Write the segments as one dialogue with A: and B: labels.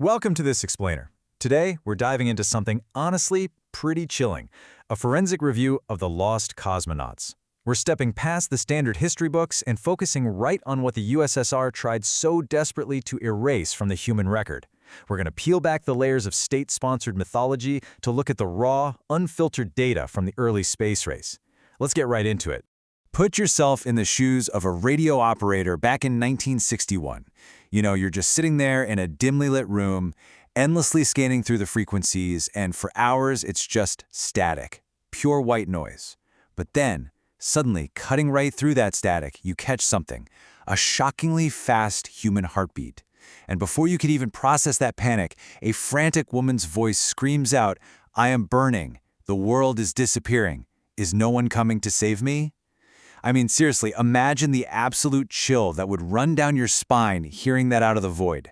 A: Welcome to this explainer. Today, we're diving into something honestly pretty chilling, a forensic review of the Lost Cosmonauts. We're stepping past the standard history books and focusing right on what the USSR tried so desperately to erase from the human record. We're going to peel back the layers of state-sponsored mythology to look at the raw, unfiltered data from the early space race. Let's get right into it. Put yourself in the shoes of a radio operator back in 1961. You're just sitting there in a dimly lit room, endlessly scanning through the frequencies, and for hours it's just static, pure white noise. But then, suddenly, cutting right through that static, you catch something, a shockingly fast human heartbeat. And before you could even process that panic, a frantic woman's voice screams out, "I am burning. The world is disappearing. Is no one coming to save me?" I mean, seriously, imagine the absolute chill that would run down your spine hearing that out of the void.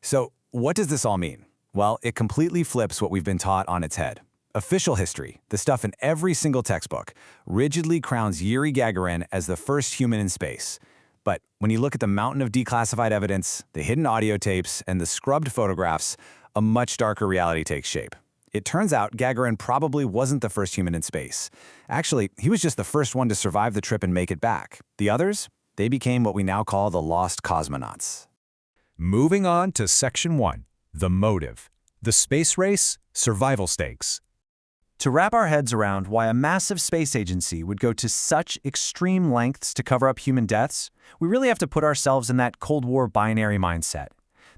A: So, what does this all mean? Well, it completely flips what we've been taught on its head. Official history, the stuff in every single textbook, rigidly crowns Yuri Gagarin as the first human in space. But when you look at the mountain of declassified evidence, the hidden audio tapes, and the scrubbed photographs, a much darker reality takes shape. It turns out Gagarin probably wasn't the first human in space. Actually, he was just the first one to survive the trip and make it back. The others, they became what we now call the Lost Cosmonauts.
B: Moving on to Section 1, the motive. The space race, survival stakes.
C: To wrap our heads around why a massive space agency would go to such extreme lengths to cover up human deaths, we really have to put ourselves in that Cold War binary mindset.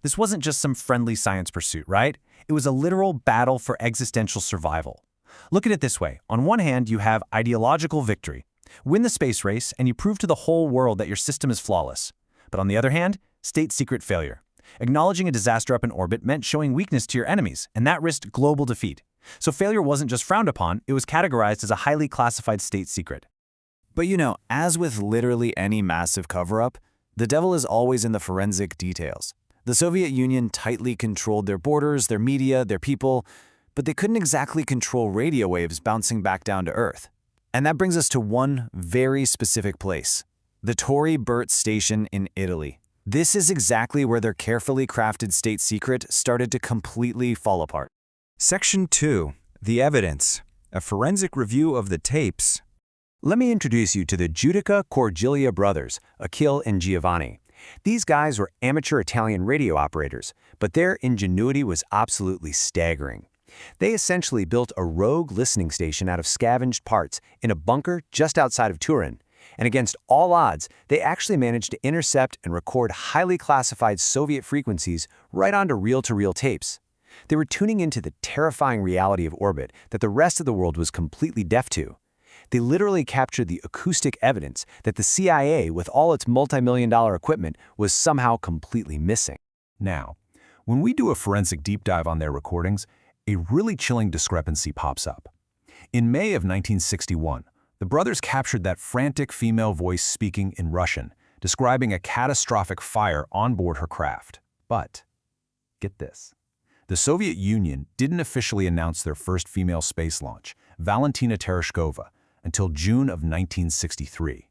C: This wasn't just some friendly science pursuit, right? It was a literal battle for existential survival. Look at it this way. On one hand, you have ideological victory. Win the space race, and you prove to the whole world that your system is flawless. But on the other hand, state-secret failure. Acknowledging a disaster up in orbit meant showing weakness to your enemies, and that risked global defeat. So failure wasn't just frowned upon, it was categorized as a highly classified state secret.
D: But as with literally any massive cover-up, the devil is always in the forensic details. The Soviet Union tightly controlled their borders, their media, their people, but they couldn't exactly control radio waves bouncing back down to Earth. And that brings us to one very specific place, the Torre Bert station in Italy. This is exactly where their carefully crafted state secret started to completely fall apart.
B: Section 2, the evidence. A forensic review of the tapes.
C: Let me introduce you to the Judica-Cordiglia Brothers, Achille and Giovanni. These guys were amateur Italian radio operators, but their ingenuity was absolutely staggering. They essentially built a rogue listening station out of scavenged parts in a bunker just outside of Turin, and against all odds, they actually managed to intercept and record highly classified Soviet frequencies right onto reel-to-reel tapes. They were tuning into the terrifying reality of orbit that the rest of the world was completely deaf to. They literally captured the acoustic evidence that the CIA, with all its multi-million-dollar equipment, was somehow completely missing.
B: Now, when we do a forensic deep dive on their recordings, a really chilling discrepancy pops up. In May of 1961, the brothers captured that frantic female voice speaking in Russian, describing a catastrophic fire on board her craft. But, get this, the Soviet Union didn't officially announce their first female space launch, Valentina Tereshkova, until June of 1963.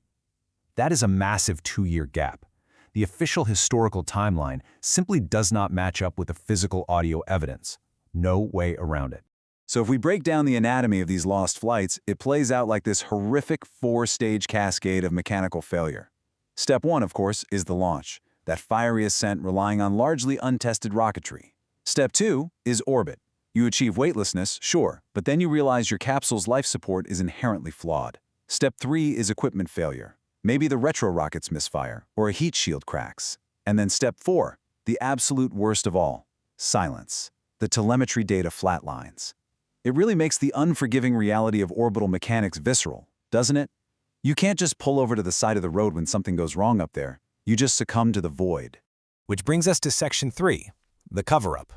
B: That is a massive 2-year gap. The official historical timeline simply does not match up with the physical audio evidence. No way around it.
A: So if we break down the anatomy of these lost flights, it plays out like this horrific 4-stage cascade of mechanical failure. Step 1, of course, is the launch, that fiery ascent relying on largely untested rocketry. Step 2 is orbit. You achieve weightlessness, sure, but then you realize your capsule's life support is inherently flawed. Step 3 is equipment failure. Maybe the retro rockets misfire, or a heat shield cracks. And then Step 4, the absolute worst of all, silence. The telemetry data flatlines. It really makes the unforgiving reality of orbital mechanics visceral, doesn't it? You can't just pull over to the side of the road when something goes wrong up there. You just succumb to the void.
B: Which brings us to Section 3, the cover-up,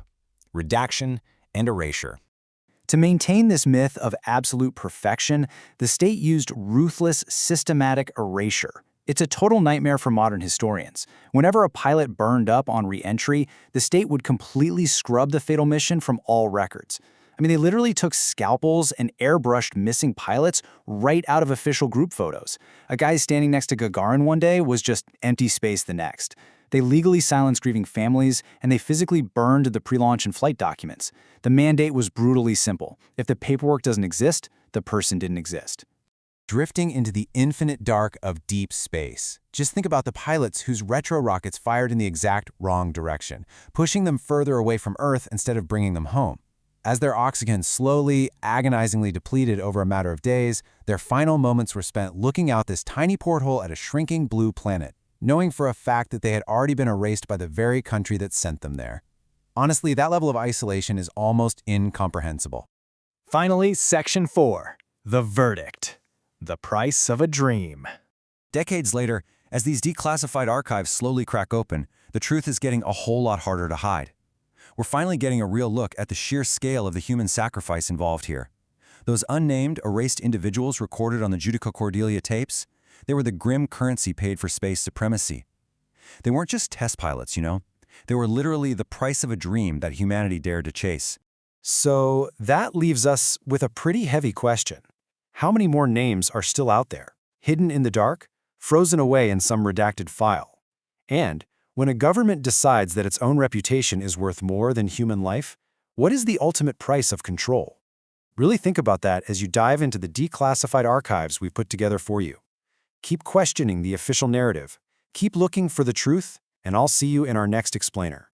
B: redaction, and erasure.
C: To maintain this myth of absolute perfection, the state used ruthless, systematic erasure. It's a total nightmare for modern historians. Whenever a pilot burned up on re-entry, the state would completely scrub the fatal mission from all records. I mean, they literally took scalpels and airbrushed missing pilots right out of official group photos. A guy standing next to Gagarin one day was just empty space the next.
E: They legally silenced grieving families, and they physically burned the pre-launch and flight documents. The mandate was brutally simple. If the paperwork doesn't exist, the person didn't exist.
C: Drifting into the infinite dark of deep space. Just think about the pilots whose retro rockets fired in the exact wrong direction, pushing them further away from Earth instead of bringing them home. As their oxygen slowly, agonizingly depleted over a matter of days, their final moments were spent looking out this tiny porthole at a shrinking blue planet, knowing for a fact that they had already been erased by the very country that sent them there. Honestly, that level of isolation is almost incomprehensible.
F: Finally, Section 4. The Verdict. The Price of a Dream.
A: Decades later, as these declassified archives slowly crack open, the truth is getting a whole lot harder to hide. We're finally getting a real look at the sheer scale of the human sacrifice involved here. Those unnamed, erased individuals recorded on the Judica-Cordiglia tapes, they were the grim currency paid for space supremacy. They weren't just test pilots, you know. They were literally the price of a dream that humanity dared to chase.
B: So that leaves us with a pretty heavy question. How many more names are still out there, hidden in the dark, frozen away in some redacted file? And when a government decides that its own reputation is worth more than human life, what is the ultimate price of control? Really think about that as you dive into the declassified archives we've put together for you. Keep questioning the official narrative, keep looking for the truth, and I'll see you in our next explainer.